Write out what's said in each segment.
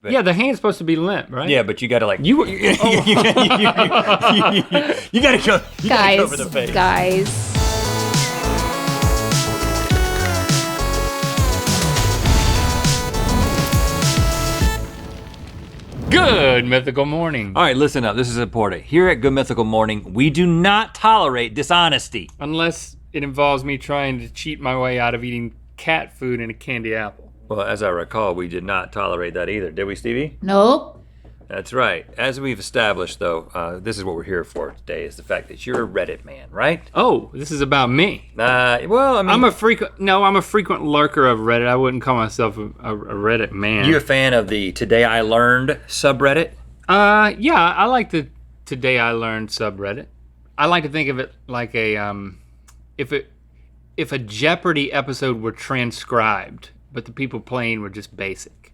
Yeah, the hand's supposed to be limp, right? Yeah, but you gotta like you gotta go. You gotta go for the face. Guys. Good mythical morning. All right, listen up. This is important. Here at Good Mythical Morning, we do not tolerate dishonesty. Unless it involves me trying to cheat my way out of eating cat food and a candy apple. Well, as I recall, we did not tolerate that either, did we, Stevie? Nope. That's right. As we've established, though, this is what we're here for today: is the fact that you're a Reddit man, right? Oh, this is about me. Well, I mean, I'm a frequent lurker of Reddit. I wouldn't call myself a Reddit man. You a fan of the Today I Learned subreddit? Yeah, I like the Today I Learned subreddit. I like to think of it like a if a Jeopardy episode were transcribed, but the people playing were just basic.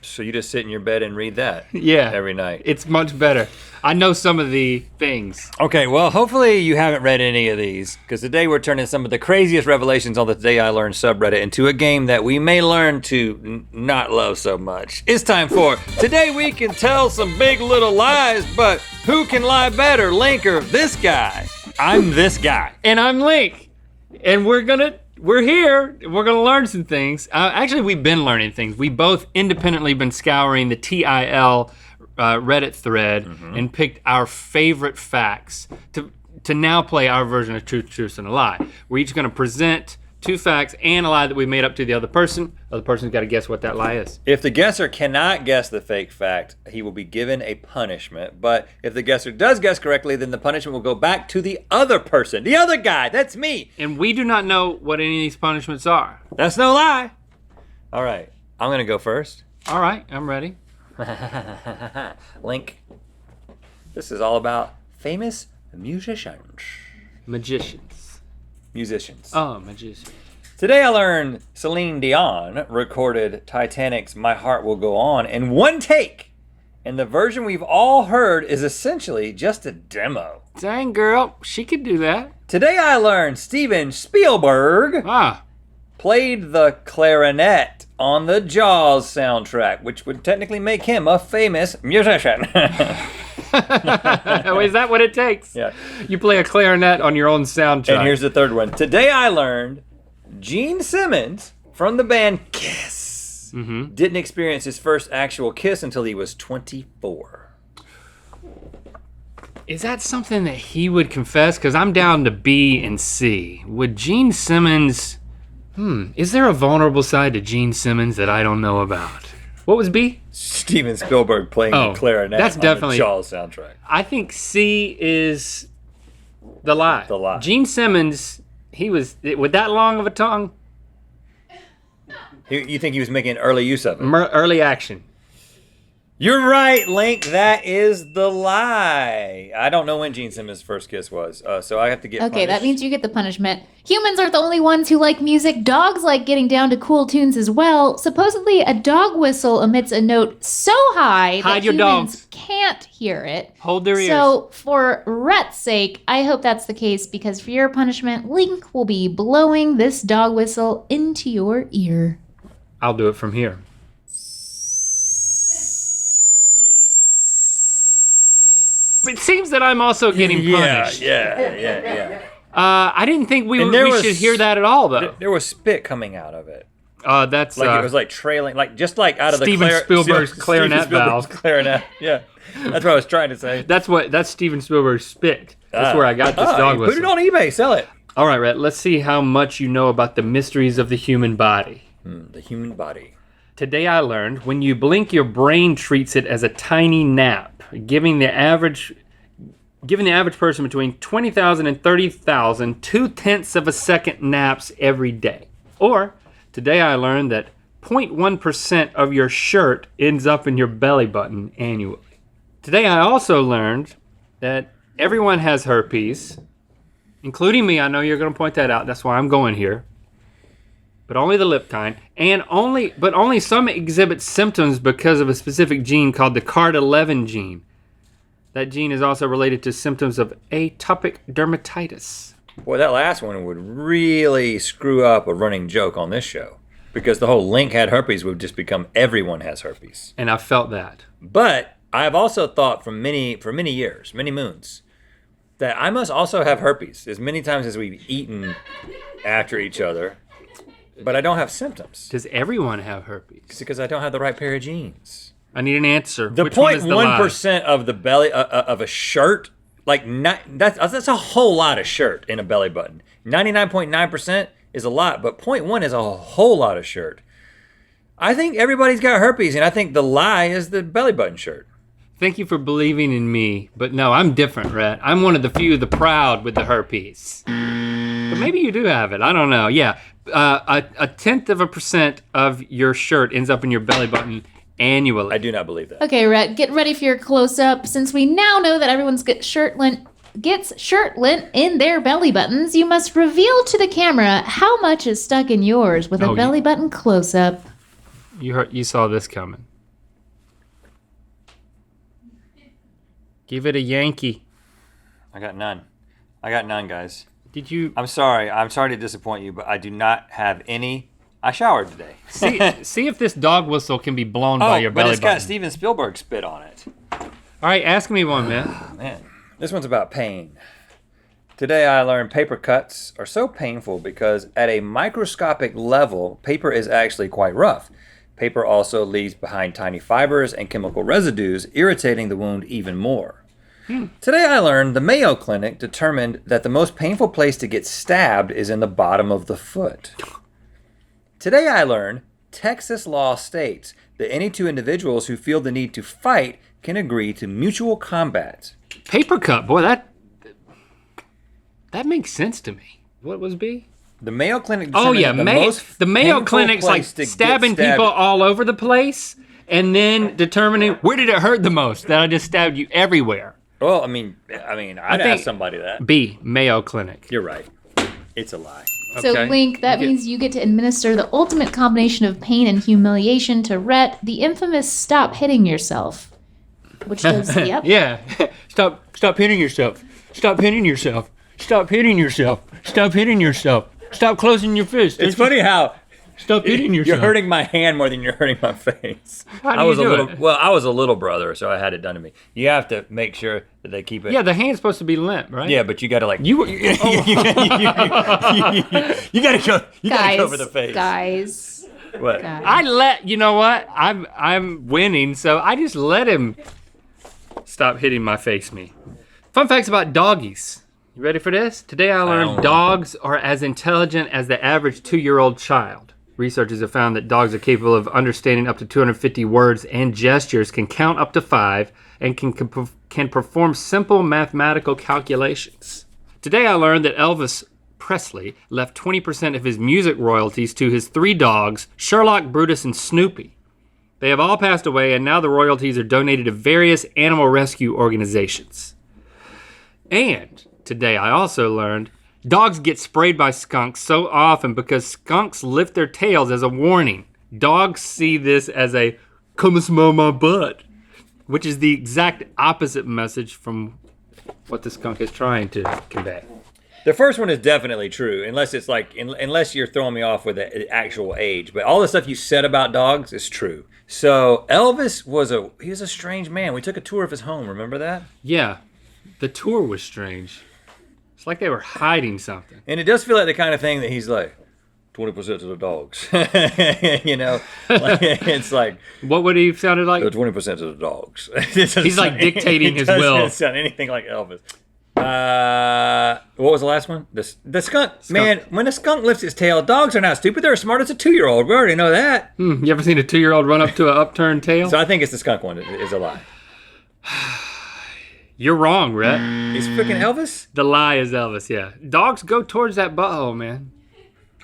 So you just sit in your bed and read that? Yeah. Every night? It's much better. I know some of the things. Okay, well, hopefully you haven't read any of these, because today we're turning some of the craziest revelations on the Today I Learned subreddit into a game that we may learn to not love so much. It's time for Today We Can Tell Some Big Little Lies, but who can lie better, Link or this guy? I'm this guy. And I'm Link. And we're here. We're gonna learn some things. Actually, we've been learning things. We both independently been scouring the TIL Reddit thread and picked our favorite facts to now play our version of Truth, Truth, and a Lie. We're each gonna present 2 facts and a lie that we made up to the other person. The other person's gotta guess what that lie is. If the guesser cannot guess the fake fact, he will be given a punishment. But if the guesser does guess correctly, then the punishment will go back to the other person, the other guy. That's me. And we do not know what any of these punishments are. That's no lie. All right, I'm gonna go first. All right, I'm ready. Link, this is all about famous musicians. Musicians. Oh, magicians. Today I learned Celine Dion recorded Titanic's My Heart Will Go On in one take. And the version we've all heard is essentially just a demo. Dang, girl, she could do that. Today I learned Steven Spielberg played the clarinet on the Jaws soundtrack, which would technically make him a famous musician. Is that what it takes? Yeah. You play a clarinet on your own soundtrack. And here's the third one. Today I learned Gene Simmons from the band Kiss didn't experience his first actual kiss until he was 24. Is that something that he would confess? Because I'm down to B and C. Would Gene Simmons... is there a vulnerable side to Gene Simmons that I don't know about? What was B? Steven Spielberg playing the clarinet that's on definitely, the Jaws soundtrack. I think C is the lie. The lie. Gene Simmons, he was, with that long of a tongue? You think he was making early use of it? Early action. You're right, Link. That is the lie. I don't know when Gene Simmons' first kiss was, so I have to get Okay, punished. that means you get the punishment. Humans aren't the only ones who like music. Dogs like getting down to cool tunes as well. Supposedly, a dog whistle emits a note so high that your humans dogs. can't hear it. Hold their ears. So, for Rhett's sake, I hope that's the case, because for your punishment, Link will be blowing this dog whistle into your ear. I'll do it from here. It seems that I'm also getting punished. Yeah. I didn't think we should hear that at all, though. There was spit coming out of it. That's Like it was like trailing, like just like out of Steven Spielberg's clarinet Steven Spielberg's valve. Clarinet, yeah. That's what I was trying to say. That's Steven Spielberg's spit. That's where I got this dog whistle. Put it on eBay, sell it. All right, Rhett, let's see how much you know about the mysteries of the human body. The human body. Today I learned when you blink, your brain treats it as a tiny nap, giving the average person between 20,000 and 30,000 2/10 of a second naps every day. Or today I learned that 0.1% of your shirt ends up in your belly button annually. Today I also learned that everyone has herpes, including me. I know you're going to point that out. That's why I'm going here. But only the lip kind, but only some exhibit symptoms because of a specific gene called the CARD11 gene. That gene is also related to symptoms of atopic dermatitis. Boy, that last one would really screw up a running joke on this show. because the whole Link had herpes would just become everyone has herpes. And I felt that. But I've also thought for many years, many moons, that I must also have herpes as many times as we've eaten after each other, but I don't have symptoms. Does everyone have herpes? It's because I don't have the right pair of jeans. I need an answer. The Which one is the lie? 0.1% of the belly of a shirt, like that's a whole lot of shirt in a belly button. 99.9% is a lot, but 0.1 is a whole lot of shirt. I think everybody's got herpes, and I think the lie is the belly button shirt. Thank you for believing in me, but no, I'm different, Rhett. I'm one of the few, the proud with the herpes. But maybe you do have it. I don't know. Yeah, a 1/10% of your shirt ends up in your belly button annually. I do not believe that. Okay, Rhett, get ready for your close-up. Since we now know that everyone's gets shirt lint in their belly buttons, you must reveal to the camera how much is stuck in yours with a belly button close-up. You saw this coming. Give it a Yankee. I got none. I got none, guys. Did you I'm sorry. I'm sorry to disappoint you, but I do not have any. I showered today. see if this dog whistle can be blown by your but belly it's button? got Steven Spielberg spit on it. All right, ask me one, man. Man, this one's about pain. Today I learned paper cuts are so painful because at a microscopic level, paper is actually quite rough. Paper also leaves behind tiny fibers and chemical residues, irritating the wound even more. Today I learned the Mayo Clinic determined that the most painful place to get stabbed is in the bottom of the foot. Today I learned Texas law states that any two individuals who feel the need to fight can agree to mutual combat. Paper cut, boy, that makes sense to me. What was B? The Mayo Clinic Oh determined yeah, that the Mayo painful Clinic's like place to get stabbing stabbed- people all over the place, and then determining where did it hurt the most. That I just stabbed you everywhere. Well, I mean, I'd think- ask somebody that. B, Mayo Clinic. You're right. It's a lie. So, Okay. Link, that means you get to administer the ultimate combination of pain and humiliation to Rhett, the infamous stop hitting yourself. Which does, yep. Yeah. Stop hitting yourself. Stop hitting yourself. Stop hitting yourself. Stop hitting yourself. Stop closing your fist. It's funny how Stop hitting yourself. you're hurting my hand more than you're hurting my face. How do I you was do a little it? well, I was a little brother, so I had it done to me. You have to make sure that they keep it. Yeah, the hand's supposed to be limp, right? Yeah, but you got to like You you got to go over the face. Guys. What? Guys. you know what? I'm winning, so I just let him stop hitting my face me. Fun facts about doggies. You ready for this? Today I learned don't. dogs are as intelligent as the average 2-year-old child. Researchers have found that dogs are capable of understanding up to 250 words and gestures, can count up to 5, and can perform simple mathematical calculations. Today I learned that Elvis Presley left 20% of his music royalties to his 3 dogs, Sherlock, Brutus, and Snoopy. They have all passed away, and now the royalties are donated to various animal rescue organizations. And today I also learned dogs get sprayed by skunks so often because skunks lift their tails as a warning. Dogs see this as a "come and smell my butt," which is the exact opposite message from what the skunk is trying to convey. The first one is definitely true, unless it's like unless you're throwing me off with the actual age. But all the stuff you said about dogs is true. So Elvis was a strange man. We took a tour of his home. Remember that? Yeah, the tour was strange. It's like they were hiding something. And it does feel like the kind of thing that he's like, 20% to the dogs. You know, like, it's like What would he have sounded like? 20% to the dogs. He's like dictating his will. It doesn't sound anything like Elvis. What was the last one? The skunk. Man, when a skunk lifts its tail, dogs are not stupid. They're as smart as a 2-year-old. We already know that. You ever seen a 2-year-old run up to an upturned tail? So I think it's the skunk one is a lie. You're wrong, Rhett. Is freaking Elvis? The lie is Elvis, yeah. Dogs go towards that butthole, man.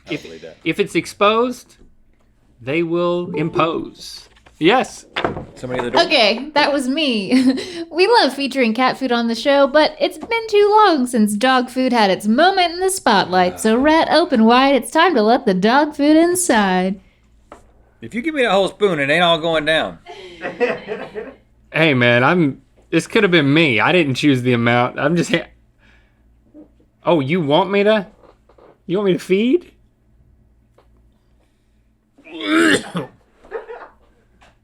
I believe that. If it's exposed, they will impose. Yes. Somebody at the door. Okay, that was me. We love featuring cat food on the show, but it's been too long since dog food had its moment in the spotlight. So, Rhett, open wide. It's time to let the dog food inside. If you give me that whole spoon, it ain't all going down. Hey, man, this could have been me. I didn't choose the amount. I'm just... Oh, you want me to feed?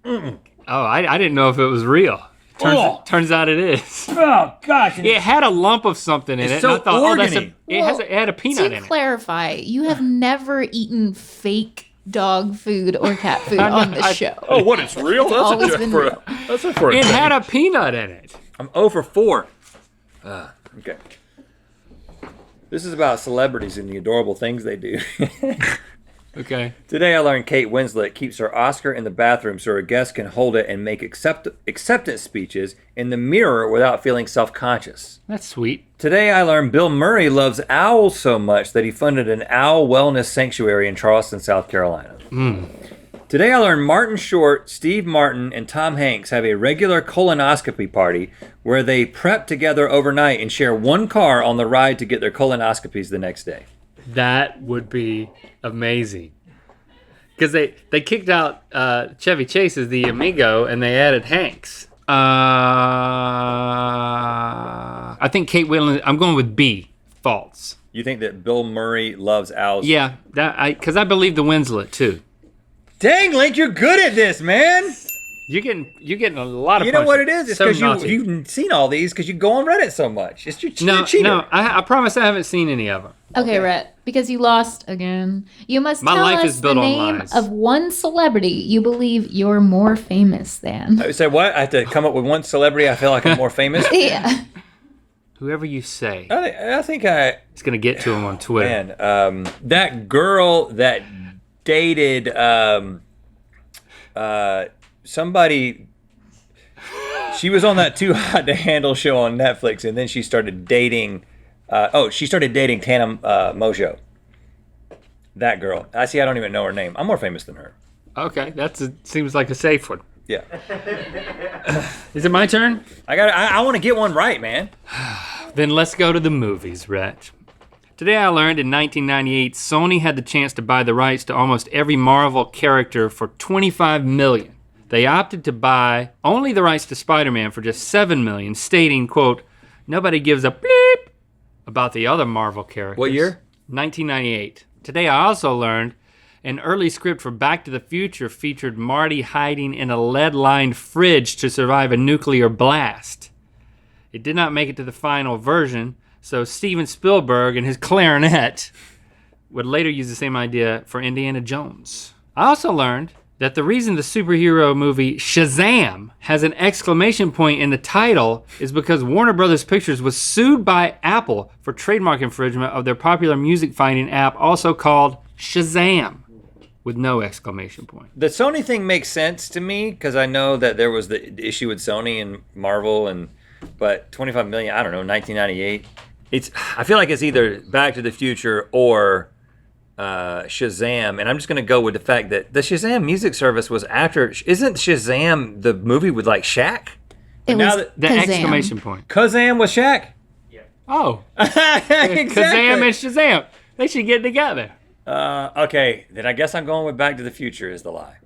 Oh, I didn't know if it was real. Turns out it is. Oh gosh! It had a lump of something in It's it. so and I thought, organy. it had a peanut in To it. clarify, you have never eaten fake dog food or cat food on this show. Oh, what? It's real? That's Always a been for real. a, that's a for a It thing. had a peanut in it. I'm 0 for 4. Okay. This is about celebrities and the adorable things they do. Okay. Today I learned Kate Winslet keeps her Oscar in the bathroom so her guests can hold it and make acceptance speeches in the mirror without feeling self-conscious. That's sweet. Today I learned Bill Murray loves owls so much that he funded an owl wellness sanctuary in Charleston, South Carolina. Today I learned Martin Short, Steve Martin, and Tom Hanks have a regular colonoscopy party where they prep together overnight and share one car on the ride to get their colonoscopies the next day. That would be amazing. Because they kicked out Chevy Chase as the Amigo and they added Hanks. I think Kate Winslet. I'm going with B. False. You think that Bill Murray loves owls? Yeah, because I believe the Winslet too. Dang, Link, you're good at this, man. You're getting a lot of. You know what it punches. is? It's So because naughty. you've seen all these because you go on Reddit so much. It's you're a cheater. No, I promise I haven't seen any of them. Okay, Rhett, because you lost again. You must My tell life us is built the on name lies. of one celebrity you believe you're more famous than. I would say what? I have to come up with one celebrity I feel like I'm more famous. Yeah. Whoever you say, I think I it's gonna get to him on Twitter. man. That girl that dated somebody. She was on that Too Hot to Handle show on Netflix, and then she started dating. She started dating Tana Mojo. That girl. I don't even know her name. I'm more famous than her. Okay, seems like a safe one. Yeah. Is it my turn? I want to get one right, man. Then let's go to the movies, Rhett. Today I learned in 1998, Sony had the chance to buy the rights to almost every Marvel character for $25 million. They opted to buy only the rights to Spider-Man for just $7 million, stating, quote, "Nobody gives a bleep about the other Marvel characters." What year? 1998. Today I also learned an early script for Back to the Future featured Marty hiding in a lead-lined fridge to survive a nuclear blast. It did not make it to the final version, so Steven Spielberg and his clarinet would later use the same idea for Indiana Jones. I also learned that the reason the superhero movie Shazam has an exclamation point in the title is because Warner Brothers Pictures was sued by Apple for trademark infringement of their popular music finding app, also called Shazam, with no exclamation point. The Sony thing makes sense to me because I know that there was the issue with Sony and Marvel, but 25 million, I don't know, 1998. I feel like it's either Back to the Future or Shazam, and I'm just gonna go with the fact that the Shazam music service was after. Isn't Shazam the movie with like Shaq? It now was that- The Kazam. exclamation point. Kazam was Shaq. Oh, Exactly. Kazam and Shazam. They should get together. Okay, then I guess I'm going with Back to the Future is the lie.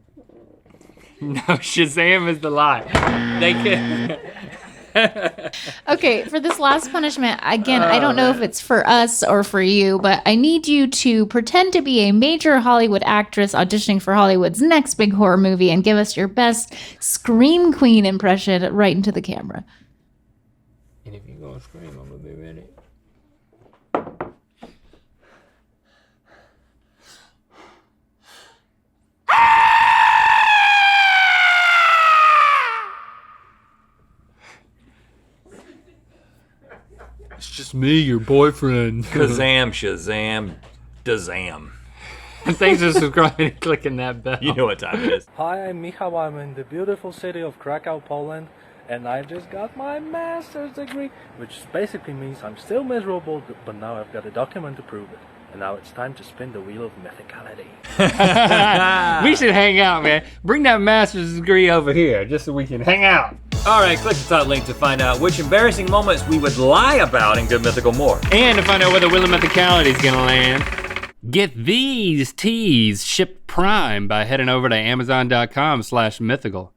No, Shazam is the lie. They could. Okay, for this last punishment, again, I don't know if it's for us or for you, but I need you to pretend to be a major Hollywood actress auditioning for Hollywood's next big horror movie and give us your best Scream Queen impression right into the camera. And if you're gonna scream, I'm gonna be ready. It's just me, your boyfriend. Kazam, Shazam, Dazam. Thanks for subscribing and clicking that bell. You know what time it is. Hi, I'm Michał. I'm in the beautiful city of Krakow, Poland, and I just got my master's degree, which basically means I'm still miserable, but now I've got a document to prove it. And now it's time to spin the wheel of mythicality. We should hang out, man. Bring that master's degree over here just so we can hang out. All right, click the top link to find out which embarrassing moments we would lie about in Good Mythical More. And to find out where the Wheel of Mythicality is gonna land. Get these teas shipped prime by heading over to amazon.com/mythical.